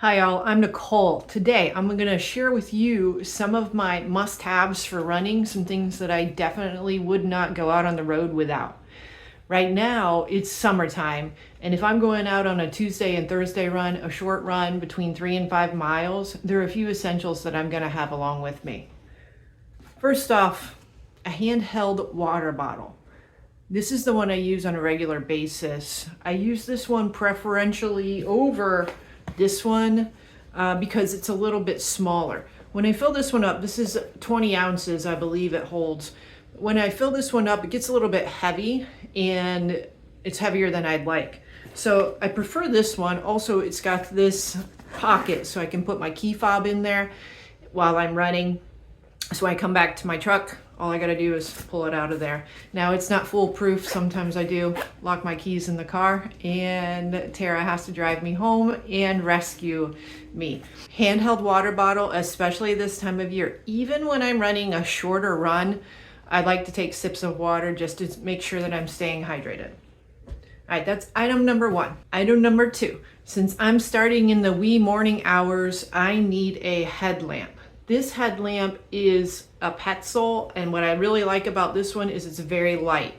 Hi y'all, I'm Nicole. Today I'm going to share with you some of my must-haves for running, some things that I definitely would not go out on the road without. Right now it's summertime, and if I'm going out on a Tuesday and Thursday run, a short run between 3 and 5 miles, there are a few essentials that I'm going to have along with me. First off, a handheld water bottle. This is the one I use on a regular basis. I use this one preferentially over this one because it's a little bit smaller. When I fill this one up, this is 20 ounces, I believe it holds. When I fill this one up, it gets a little bit heavy, and it's heavier than I'd like. So I prefer this one. Also, it's got this pocket so I can put my key fob in there while I'm running. So when I come back to my truck, all I gotta do is pull it out of there. Now, it's not foolproof. Sometimes I do lock my keys in the car and Tara has to drive me home and rescue me. Handheld water bottle, especially this time of year. Even when I'm running a shorter run, I like to take sips of water just to make sure that I'm staying hydrated. All right, that's item number one. Item number two, since I'm starting in the wee morning hours, I need a headlamp. This headlamp is a Petzl, and what I really like about this one is it's very light.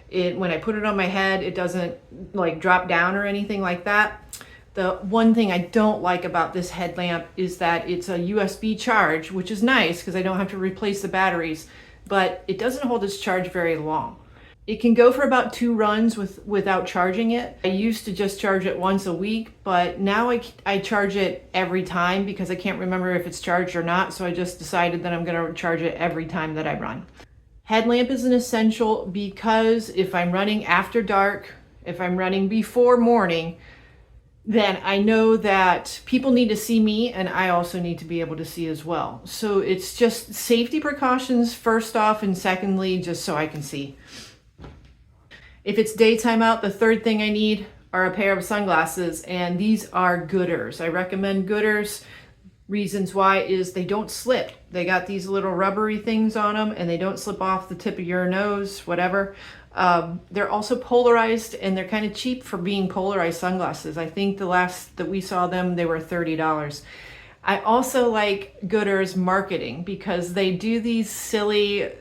When I put it on my head, it doesn't like drop down or anything like that. The one thing I don't like about this headlamp is that it's a USB charge, which is nice because I don't have to replace the batteries, but it doesn't hold its charge very long. It can go for about 2 runs without charging it. I used to just charge it once a week, but now I charge it every time because I can't remember if it's charged or not. So I just decided that I'm going to charge it every time that I run. Headlamp is an essential because if I'm running after dark, if I'm running before morning, then I know that people need to see me and I also need to be able to see as well. So it's just safety precautions first off, and secondly, just so I can see. If it's daytime out, the third thing I need are a pair of sunglasses, and these are Gooders. I recommend Gooders. Reasons why is they don't slip. They got these little rubbery things on them, and they don't slip off the tip of your nose, whatever. They're also polarized, and they're kind of cheap for being polarized sunglasses. I think the last that we saw them, they were $30. I also like Gooders marketing because they do these silly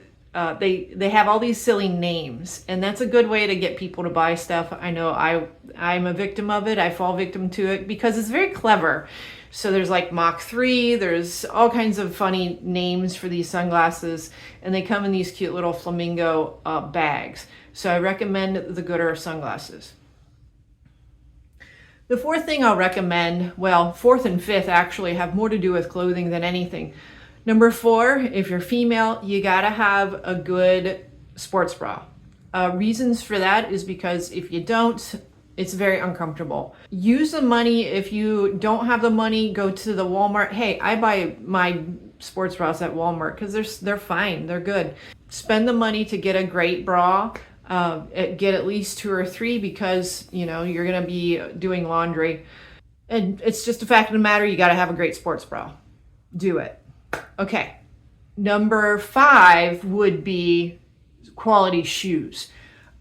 they have all these silly names, and that's a good way to get people to buy stuff. I know I'm a victim of it. I fall victim to it because it's very clever. So there's like Mach 3, there's all kinds of funny names for these sunglasses, and they come in these cute little flamingo bags. So I recommend the Gooder sunglasses. The fourth thing I'll recommend, well, fourth and fifth actually have more to do with clothing than anything. Number 4, if you're female, you gotta have a good sports bra. Reasons for that is because if you don't, it's very uncomfortable. Use the money. If you don't have the money, go to the Walmart. Hey, I buy my sports bras at Walmart because they're fine, they're good. Spend the money to get a great bra. Get at least 2 or 3 because you're gonna be doing laundry. And it's just a fact of the matter, you gotta have a great sports bra. Do it. Okay, number 5 would be quality shoes.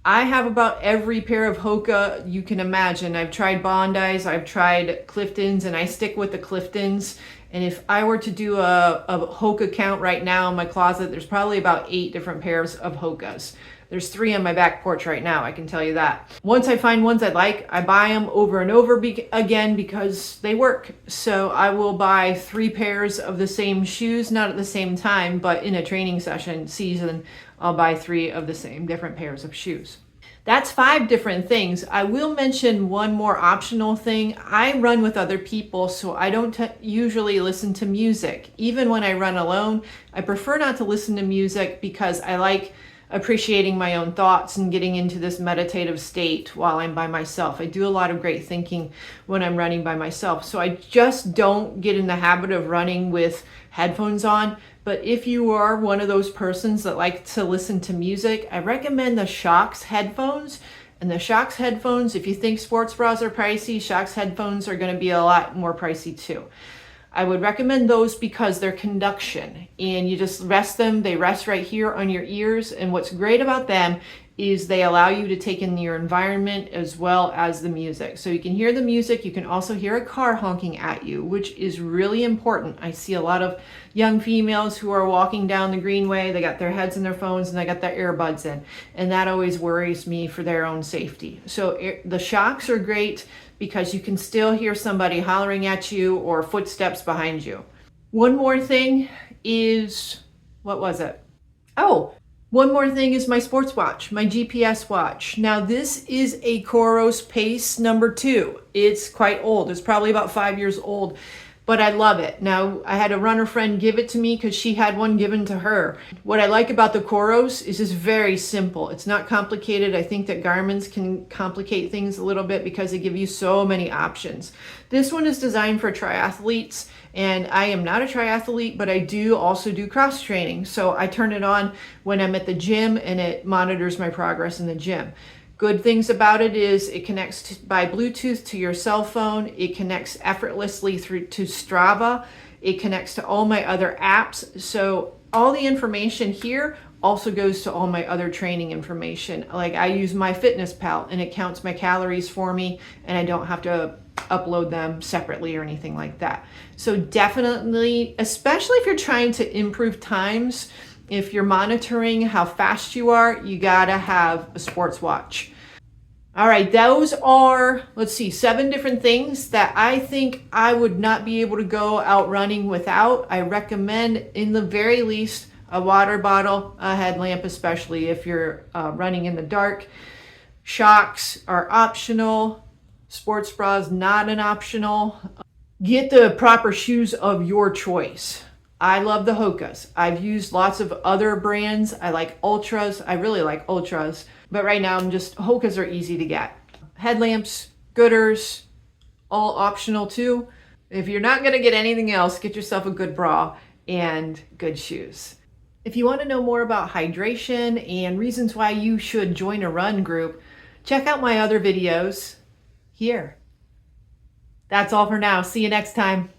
I have about every pair of Hoka you can imagine. I've tried Bondis, I've tried Cliftons, and I stick with the Cliftons. And if I were to do a Hoka count right now in my closet, there's probably about 8 different pairs of Hokas. There's 3 on my back porch right now, I can tell you that. Once I find ones I like, I buy them over and over again because they work. So I will buy 3 pairs of the same shoes, not at the same time, but in a training season, I'll buy 3 of the same different pairs of shoes. That's 5 different things. I will mention one more optional thing. I run with other people, so I don't usually listen to music. Even when I run alone, I prefer not to listen to music because I like appreciating my own thoughts and getting into this meditative state while I'm by myself. I do a lot of great thinking when I'm running by myself. So I just don't get in the habit of running with headphones on. But if you are one of those persons that like to listen to music, I recommend the Shokz headphones. And the Shokz headphones, if you think sports bras are pricey, Shokz headphones are going to be a lot more pricey too. I would recommend those because they're conduction and you just rest them. They rest right here on your ears. And what's great about them is they allow you to take in your environment as well as the music. So you can hear the music, you can also hear a car honking at you, which is really important. I see a lot of young females who are walking down the greenway, they got their heads in their phones and they got their earbuds in, and that always worries me for their own safety. So the shocks are great because you can still hear somebody hollering at you or footsteps behind you. One more thing is, what was it? Oh, one more thing is my sports watch, my GPS watch. Now this is a Coros Pace #2. It's quite old. It's probably about 5 years old, but I love it. Now I had a runner friend give it to me because she had one given to her. What I like about the Coros is it's very simple. It's not complicated. I think that Garmin's can complicate things a little bit because they give you so many options. This one is designed for triathletes. And I am not a triathlete, but I do also do cross training. So I turn it on when I'm at the gym and it monitors my progress in the gym. Good things about it is it connects by Bluetooth to your cell phone. It connects effortlessly through to Strava. It connects to all my other apps. So all the information here also goes to all my other training information. Like I use MyFitnessPal and it counts my calories for me and I don't have to upload them separately or anything like that. So definitely, especially if you're trying to improve times, if you're monitoring how fast you are, you gotta have a sports watch. All right, those are, let's see, 7 different things that I think I would not be able to go out running without. I recommend, in the very least, a water bottle, a headlamp, especially if you're running in the dark. Shocks are optional. Sports bras, not an optional. Get the proper shoes of your choice. I love the Hokas. I've used lots of other brands. I like Ultras. I really like Ultras. But right now, Hokas are easy to get. Headlamps, Gooders, all optional too. If you're not going to get anything else, get yourself a good bra and good shoes. If you want to know more about hydration and reasons why you should join a run group, check out my other videos here. That's all for now. See you next time.